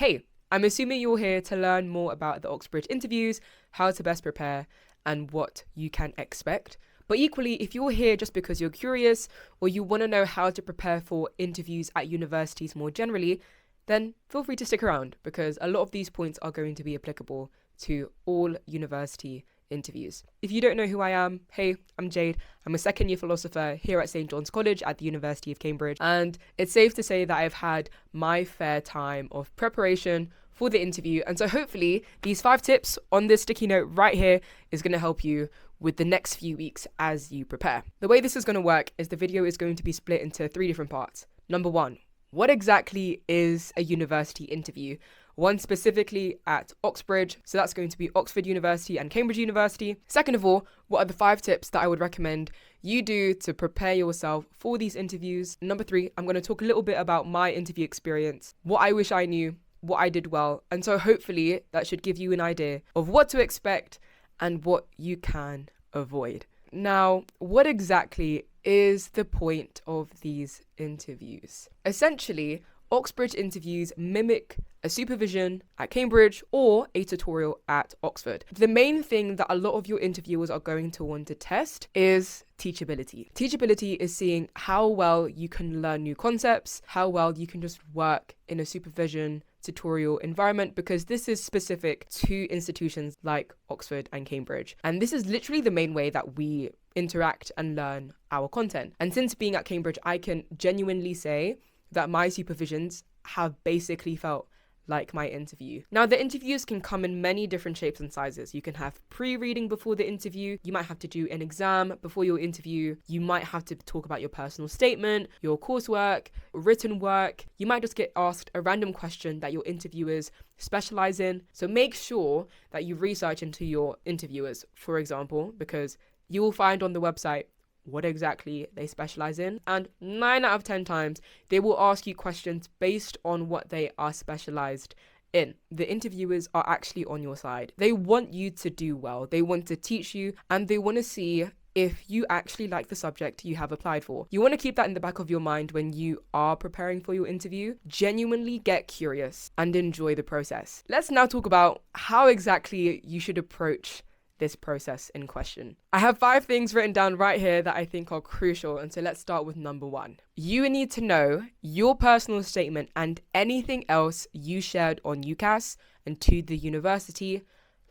Hey, I'm assuming you're here to learn more about the Oxbridge interviews, how to best prepare, and what you can expect. But equally, if you're here just because you're curious or you want to know how to prepare for interviews at universities more generally, then feel free to stick around because a lot of these points are going to be applicable to all university interviews. If you don't know who I am, hey, I'm Jade. I'm a second year philosopher here at St. John's College at the University of Cambridge, and it's safe to say that I've had my fair time of preparation for the interview, and so hopefully these 5 tips on this sticky note right here is going to help you with the next few weeks as you prepare. The way this is going to work is the video is going to be split into 3 different parts. Number 1, what exactly is a university interview? One specifically at Oxbridge, so that's going to be Oxford University and Cambridge University. Second of all, what are the 5 tips that I would recommend you do to prepare yourself for these interviews? Number 3, I'm going to talk a little bit about my interview experience, what I wish I knew, what I did well, and so hopefully that should give you an idea of what to expect and what you can avoid. Now, what exactly is the point of these interviews? Essentially, Oxbridge interviews mimic a supervision at Cambridge or a tutorial at Oxford. The main thing that a lot of your interviewers are going to want to test is teachability. Teachability is seeing how well you can learn new concepts, how well you can just work in a supervision tutorial environment, because this is specific to institutions like Oxford and Cambridge. And this is literally the main way that we interact and learn our content. And since being at Cambridge, I can genuinely say that my supervisions have basically felt like my interview. Now, the interviews can come in many different shapes and sizes. You can have pre-reading before the interview. You might have to do an exam before your interview. You might have to talk about your personal statement, your coursework, written work. You might just get asked a random question that your interviewers specialize in. So make sure that you research into your interviewers, for example, because you will find on the website what exactly they specialize in, and 9 out of 10 times they will ask you questions based on what they are specialized in. The interviewers are actually on your side. They want you to do well, they want to teach you, and they want to see if you actually like the subject you have applied for. You want to keep that in the back of your mind when you are preparing for your interview. Genuinely get curious and enjoy the process. Let's now talk about how exactly you should approach this process in question. I have 5 things written down right here that I think are crucial, and so let's start with number 1. You need to know your personal statement and anything else you shared on UCAS and to the university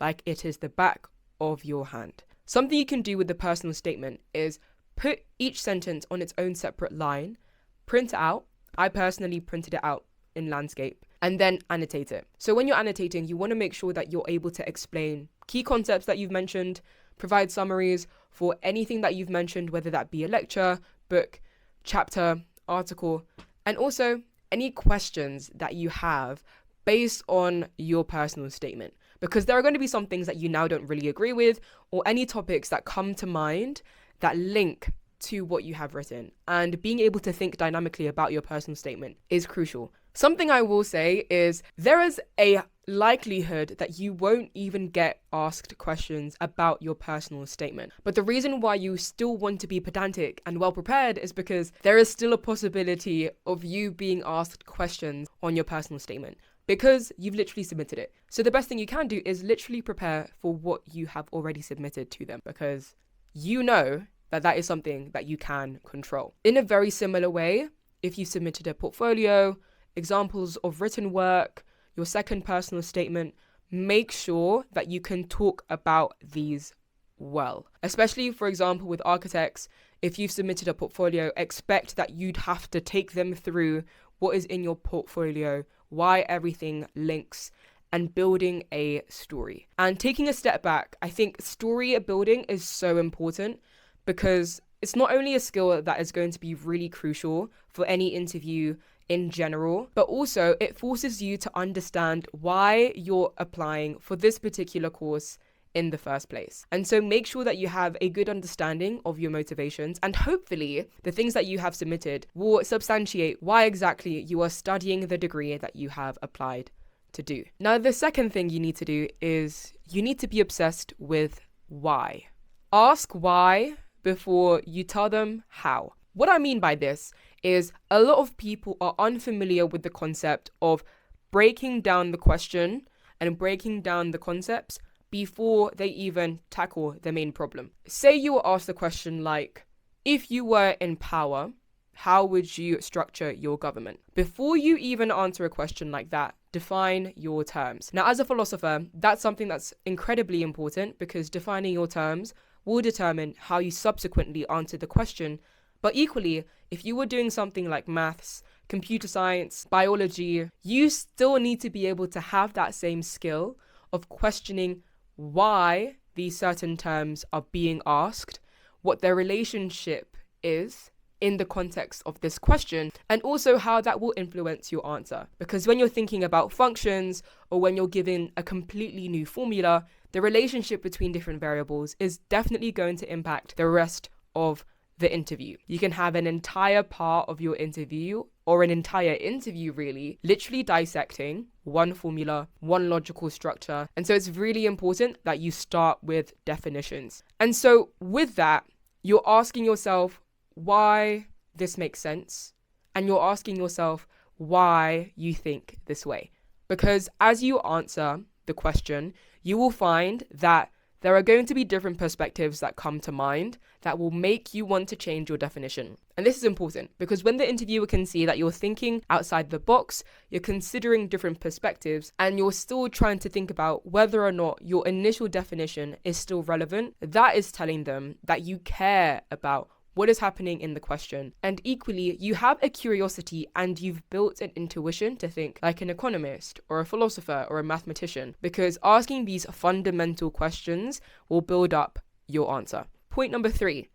like it is the back of your hand. Something you can do with the personal statement is put each sentence on its own separate line, print it out. I personally printed it out in landscape, and then annotate it. So when you're annotating, you want to make sure that you're able to explain key concepts that you've mentioned, provide summaries for anything that you've mentioned, whether that be a lecture, book, chapter, article, and also any questions that you have based on your personal statement. Because there are going to be some things that you now don't really agree with, or any topics that come to mind that link to what you have written. And being able to think dynamically about your personal statement is crucial. Something I will say is there is a likelihood that you won't even get asked questions about your personal statement. But the reason why you still want to be pedantic and well prepared is because there is still a possibility of you being asked questions on your personal statement, because you've literally submitted it. So the best thing you can do is literally prepare for what you have already submitted to them, because you know that that is something that you can control. In a very similar way, if you submitted a portfolio, examples of written work, your second personal statement, make sure that you can talk about these well. Especially, for example, with architects, if you've submitted a portfolio, expect that you'd have to take them through what is in your portfolio, why everything links, and building a story. And taking a step back, I think story building is so important, because it's not only a skill that is going to be really crucial for any interview in general, but also it forces you to understand why you're applying for this particular course in the first place. And so make sure that you have a good understanding of your motivations, and hopefully the things that you have submitted will substantiate why exactly you are studying the degree that you have applied to do. Now, the second thing you need to do is you need to be obsessed with why. Ask why before you tell them how. What I mean by this is a lot of people are unfamiliar with the concept of breaking down the question and breaking down the concepts before they even tackle the main problem. Say you were asked a question like, if you were in power, how would you structure your government? Before you even answer a question like that, define your terms. Now, as a philosopher, that's something that's incredibly important because defining your terms will determine how you subsequently answer the question. But equally, if you were doing something like maths, computer science, biology, you still need to be able to have that same skill of questioning why these certain terms are being asked, what their relationship is in the context of this question, and also how that will influence your answer. Because when you're thinking about functions or when you're given a completely new formula, the relationship between different variables is definitely going to impact the rest of the interview. You can have an entire part of your interview, or an entire interview really, literally dissecting one formula, one logical structure. And so it's really important that you start with definitions. And so with that, you're asking yourself why this makes sense, and you're asking yourself why you think this way. Because as you answer the question, you will find that there are going to be different perspectives that come to mind that will make you want to change your definition. And this is important because when the interviewer can see that you're thinking outside the box, you're considering different perspectives, and you're still trying to think about whether or not your initial definition is still relevant, that is telling them that you care about what is happening in the question. And equally, you have a curiosity and you've built an intuition to think like an economist or a philosopher or a mathematician, because asking these fundamental questions will build up your answer. Point number 3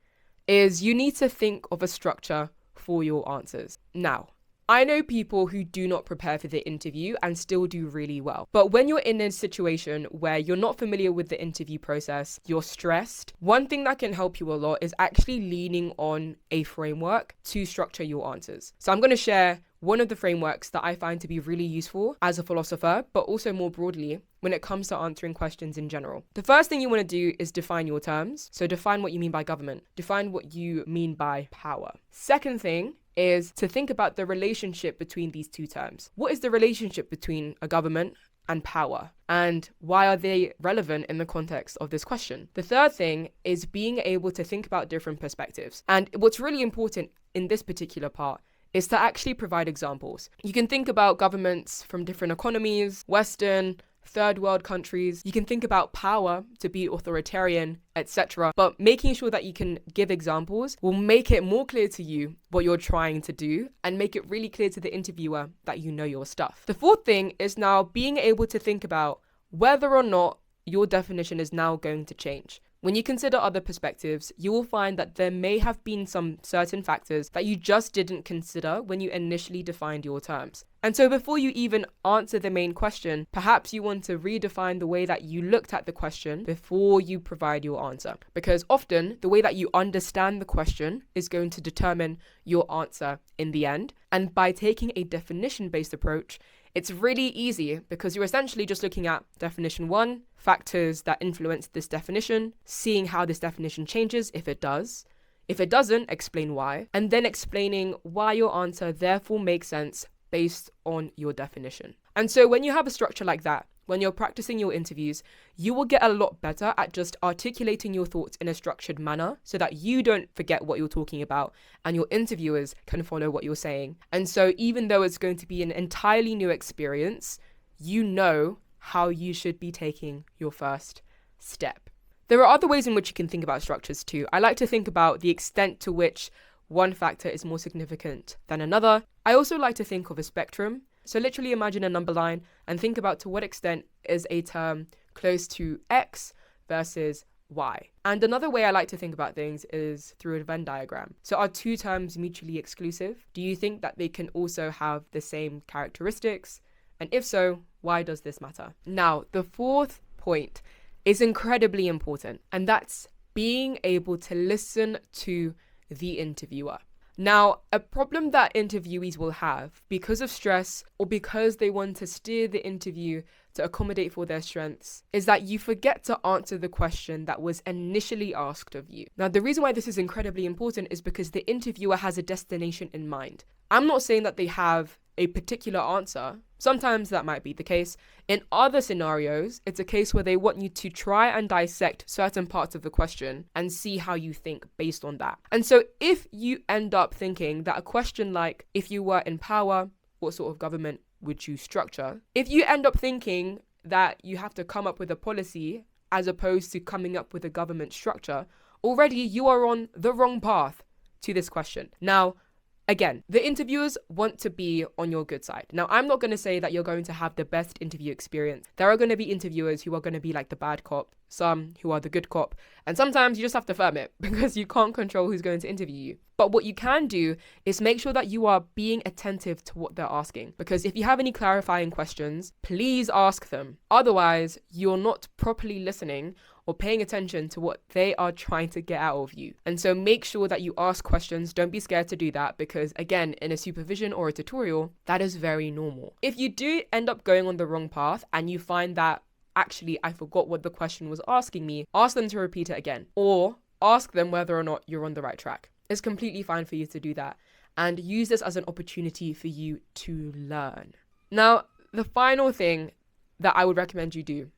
is you need to think of a structure for your answers. Now, I know people who do not prepare for the interview and still do really well. But when you're in a situation where you're not familiar with the interview process, you're stressed, one thing that can help you a lot is actually leaning on a framework to structure your answers. So I'm going to share one of the frameworks that I find to be really useful as a philosopher, but also more broadly when it comes to answering questions in general. The first thing you want to do is define your terms. So define what you mean by government. Define what you mean by power. Second thing is to think about the relationship between these two terms. What is the relationship between a government and power? And why are they relevant in the context of this question? The third thing is being able to think about different perspectives. And what's really important in this particular part is to actually provide examples. You can think about governments from different economies, Western, third world countries. You can think about power to be authoritarian, etc. But making sure that you can give examples will make it more clear to you what you're trying to do and make it really clear to the interviewer that you know your stuff. The fourth thing is now being able to think about whether or not your definition is now going to change. When you consider other perspectives, you will find that there may have been some certain factors that you just didn't consider when you initially defined your terms. And so before you even answer the main question, perhaps you want to redefine the way that you looked at the question before you provide your answer. Because often the way that you understand the question is going to determine your answer in the end. And by taking a definition-based approach, it's really easy because you're essentially just looking at definition 1, factors that influence this definition, seeing how this definition changes if it does. If it doesn't, explain why, and then explaining why your answer therefore makes sense based on your definition. And so when you have a structure like that, when you're practicing your interviews, you will get a lot better at just articulating your thoughts in a structured manner so that you don't forget what you're talking about and your interviewers can follow what you're saying. And so even though it's going to be an entirely new experience, you know how you should be taking your first step. There are other ways in which you can think about structures too. I like to think about the extent to which one factor is more significant than another. I also like to think of a spectrum. So literally imagine a number line and think about to what extent is a term close to X versus Y. And another way I like to think about things is through a Venn diagram. So are two terms mutually exclusive? Do you think that they can also have the same characteristics? And if so, why does this matter? Now, the fourth point is incredibly important, and that's being able to listen to the interviewer. Now, a problem that interviewees will have because of stress or because they want to steer the interview to accommodate for their strengths is that you forget to answer the question that was initially asked of you. Now, the reason why this is incredibly important is because the interviewer has a destination in mind. I'm not saying that they have a particular answer, sometimes that might be the case. In other scenarios, it's a case where they want you to try and dissect certain parts of the question and see how you think based on that. And so if you end up thinking that a question like, if you were in power, what sort of government would you structure? If you end up thinking that you have to come up with a policy as opposed to coming up with a government structure, already you are on the wrong path to this question. Now, again, the interviewers want to be on your good side. Now, I'm not going to say that you're going to have the best interview experience. There are going to be interviewers who are going to be like the bad cop, some who are the good cop, and sometimes you just have to firm it because you can't control who's going to interview you. But what you can do is make sure that you are being attentive to what they're asking, because if you have any clarifying questions, please ask them. Otherwise, you're not properly listening or paying attention to what they are trying to get out of you. And so make sure that you ask questions. Don't be scared to do that because, again, in a supervision or a tutorial, that is very normal. If you do end up going on the wrong path and you find that, actually, I forgot what the question was asking me, ask them to repeat it again, or ask them whether or not you're on the right track. It's completely fine for you to do that and use this as an opportunity for you to learn. Now, the final thing that I would recommend you do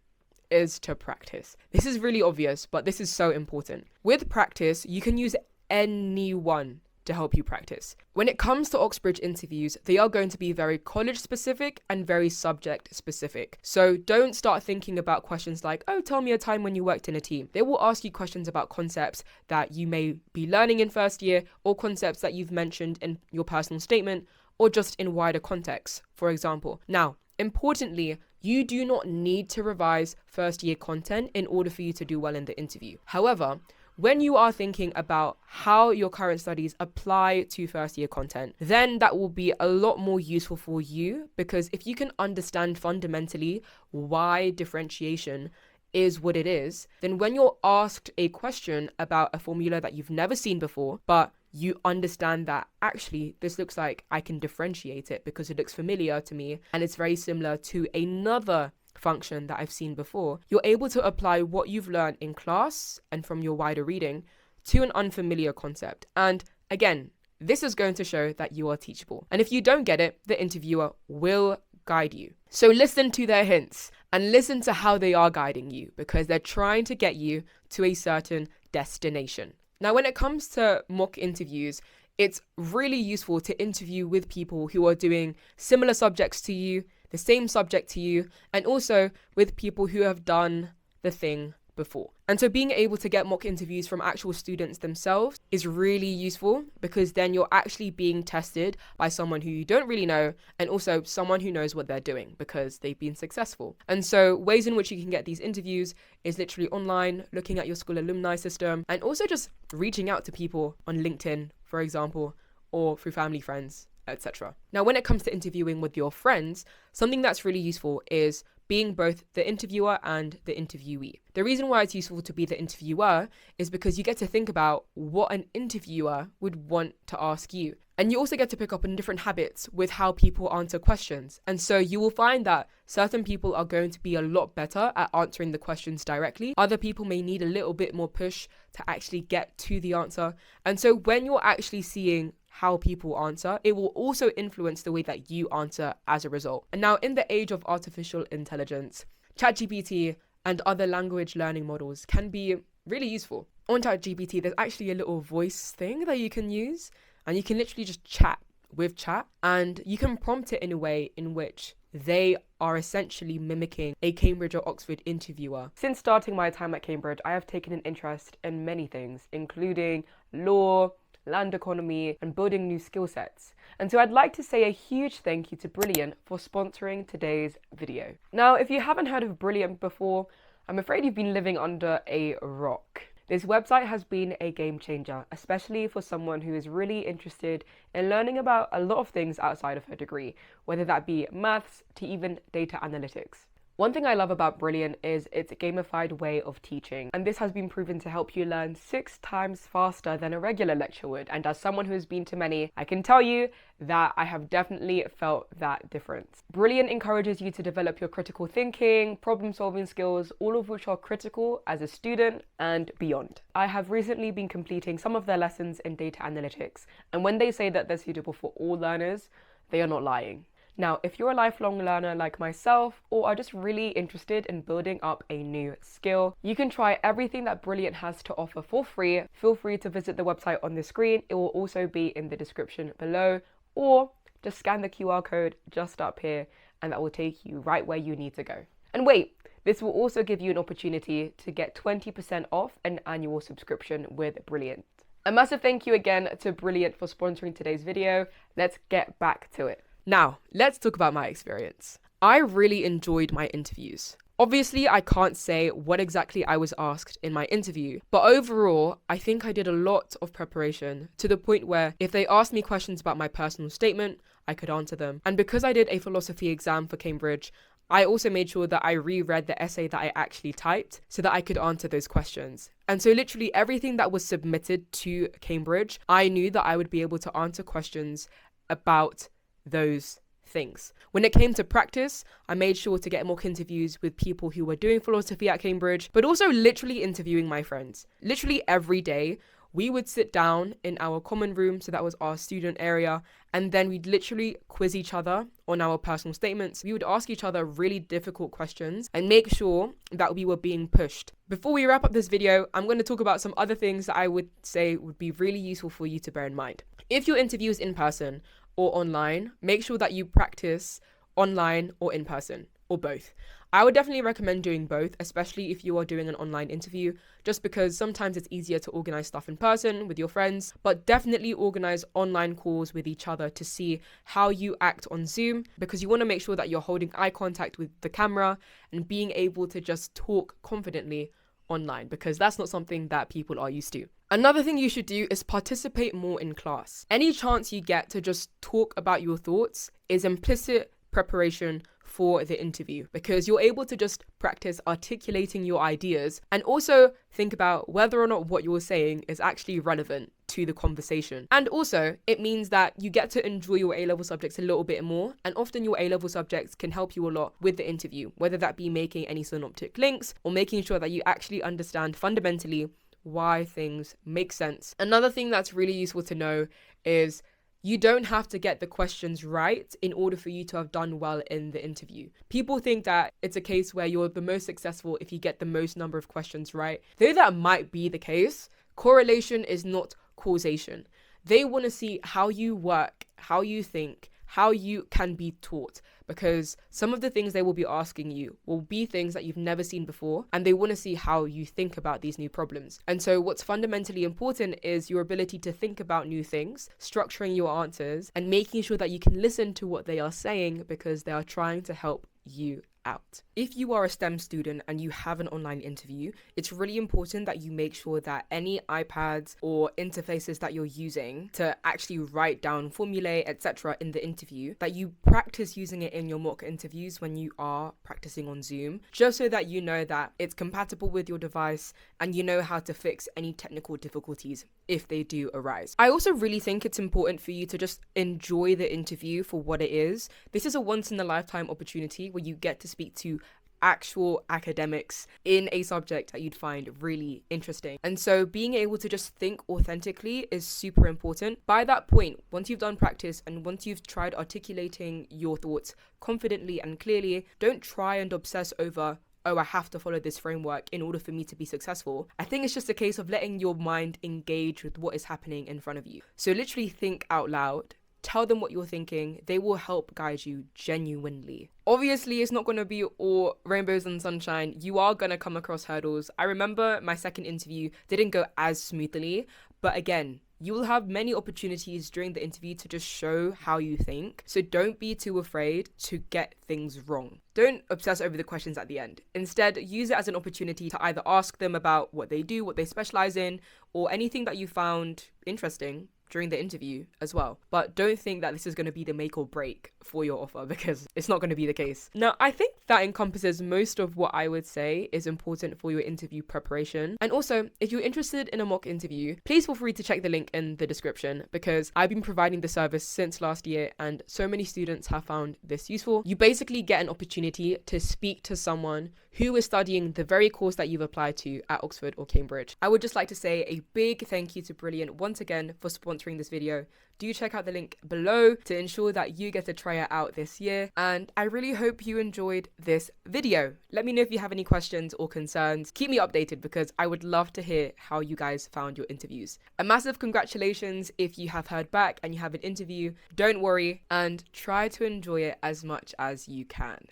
is to practice. This is really obvious, but this is so important. With practice, you can use anyone to help you practice. When it comes to Oxbridge interviews, they are going to be very college specific and very subject specific. So don't start thinking about questions like, oh, tell me a time when you worked in a team. They will ask you questions about concepts that you may be learning in first year, or concepts that you've mentioned in your personal statement, or just in wider context, for example. Now, importantly, you do not need to revise first year content in order for you to do well in the interview. However, when you are thinking about how your current studies apply to first year content, then that will be a lot more useful for you, because if you can understand fundamentally why differentiation is what it is, then when you're asked a question about a formula that you've never seen before, but you understand that actually this looks like I can differentiate it because it looks familiar to me and it's very similar to another function that I've seen before, you're able to apply what you've learned in class and from your wider reading to an unfamiliar concept. And again, this is going to show that you are teachable. And if you don't get it, the interviewer will guide you. So listen to their hints and listen to how they are guiding you, because they're trying to get you to a certain destination. Now, when it comes to mock interviews, it's really useful to interview with people who are doing similar subjects to you, the same subject to you, and also with people who have done the thing before. And so being able to get mock interviews from actual students themselves is really useful, because then you're actually being tested by someone who you don't really know, and also someone who knows what they're doing because they've been successful. And so ways in which you can get these interviews is literally online, looking at your school alumni system, and also just reaching out to people on LinkedIn, for example, or through family, friends, etc. Now, when it comes to interviewing with your friends, something that's really useful is being both the interviewer and the interviewee. The reason why it's useful to be the interviewer is because you get to think about what an interviewer would want to ask you. And you also get to pick up on different habits with how people answer questions. And so you will find that certain people are going to be a lot better at answering the questions directly. Other people may need a little bit more push to actually get to the answer. And so when you're actually seeing how people answer, it will also influence the way that you answer as a result. And now, in the age of artificial intelligence, ChatGPT and other language learning models can be really useful. On ChatGPT, there's actually a little voice thing that you can use, and you can literally just chat with chat, and you can prompt it in a way in which they are essentially mimicking a Cambridge or Oxford interviewer. Since starting my time at Cambridge, I have taken an interest in many things, including law, land economy, and building new skill sets. And so I'd like to say a huge thank you to Brilliant for sponsoring today's video. Now, if you haven't heard of Brilliant before, I'm afraid you've been living under a rock. This website has been a game changer, especially for someone who is really interested in learning about a lot of things outside of her degree, whether that be maths to even data analytics. One thing I love about Brilliant is its gamified way of teaching, and this has been proven to help you learn 6 times faster than a regular lecture would. And as someone who has been to many, I can tell you that I have definitely felt that difference. Brilliant encourages you to develop your critical thinking, problem-solving skills, all of which are critical as a student and beyond. I have recently been completing some of their lessons in data analytics, and when they say that they're suitable for all learners, they are not lying. Now, if you're a lifelong learner like myself, or are just really interested in building up a new skill, you can try everything that Brilliant has to offer for free. Feel free to visit the website on the screen. It will also be in the description below, or just scan the QR code just up here, and that will take you right where you need to go. And wait, this will also give you an opportunity to get 20% off an annual subscription with Brilliant. A massive thank you again to Brilliant for sponsoring today's video. Let's get back to it. Now, let's talk about my experience. I really enjoyed my interviews. Obviously, I can't say what exactly I was asked in my interview, but overall, I think I did a lot of preparation to the point where if they asked me questions about my personal statement, I could answer them. And because I did a philosophy exam for Cambridge, I also made sure that I reread the essay that I actually typed so that I could answer those questions. And so literally everything that was submitted to Cambridge, I knew that I would be able to answer questions about those things. When it came to practice, I made sure to get mock interviews with people who were doing philosophy at Cambridge, but also literally interviewing my friends. Literally every day, we would sit down in our common room, so that was our student area, and then we'd literally quiz each other on our personal statements. We would ask each other really difficult questions and make sure that we were being pushed. Before we wrap up this video, I'm going to talk about some other things that I would say would be really useful for you to bear in mind. If your interview is in person or online, make sure that you practice online or in person, or both. I would definitely recommend doing both, especially if you are doing an online interview, just because sometimes it's easier to organize stuff in person with your friends, but definitely organize online calls with each other to see how you act on Zoom, because you want to make sure that you're holding eye contact with the camera and being able to just talk confidently online, because that's not something that people are used to. Another thing you should do is participate more in class. Any chance you get to just talk about your thoughts is implicit preparation for the interview, because you're able to just practice articulating your ideas and also think about whether or not what you're saying is actually relevant to the conversation. And also, it means that you get to enjoy your A-level subjects a little bit more, and often your A-level subjects can help you a lot with the interview, whether that be making any synoptic links or making sure that you actually understand fundamentally why things make sense. Another thing that's really useful to know is you don't have to get the questions right in order for you to have done well in the interview. People think that it's a case where you're the most successful if you get the most number of questions right. Though that might be the case, correlation is not causation. They want to see how you work, how you think, how you can be taught, because some of the things they will be asking you will be things that you've never seen before, and they want to see how you think about these new problems. And so what's fundamentally important is your ability to think about new things, structuring your answers, and making sure that you can listen to what they are saying, because they are trying to help you out. If you are a STEM student and you have an online interview, it's really important that you make sure that any iPads or interfaces that you're using to actually write down formulae, etc. in the interview, that you practice using it in your mock interviews when you are practicing on Zoom, just so that you know that it's compatible with your device and you know how to fix any technical difficulties if they do arise. I also really think it's important for you to just enjoy the interview for what it is. This is a once in a lifetime opportunity where you get to speak to actual academics in a subject that you'd find really interesting. And so being able to just think authentically is super important. By that point, once you've done practice and once you've tried articulating your thoughts confidently and clearly, don't try and obsess over, oh, I have to follow this framework in order for me to be successful. I think it's just a case of letting your mind engage with what is happening in front of you. So literally think out loud. Tell them what you're thinking. They will help guide you genuinely. Obviously, it's not going to be all rainbows and sunshine. You are going to come across hurdles. I remember my second interview didn't go as smoothly, but again, you will have many opportunities during the interview to just show how you think. So don't be too afraid to get things wrong. Don't obsess over the questions at the end. Instead, use it as an opportunity to either ask them about what they do, what they specialize in, or anything that you found interesting during the interview as well. But don't think that this is going to be the make or break for your offer, because it's not going to be the case. Now, I think that encompasses most of what I would say is important for your interview preparation. And also, if you're interested in a mock interview, please feel free to check the link in the description, because I've been providing the service since last year and so many students have found this useful. You basically get an opportunity to speak to someone who is studying the very course that you've applied to at Oxford or Cambridge. I would just like to say a big thank you to Brilliant once again for sponsoring this video. do check out the link below to ensure that you get to try it out this year. And I really hope you enjoyed this video. Let me know if you have any questions or concerns. Keep me updated because I would love to hear how you guys found your interviews. A massive congratulations if you have heard back and you have an interview. Don't worry and try to enjoy it as much as you can.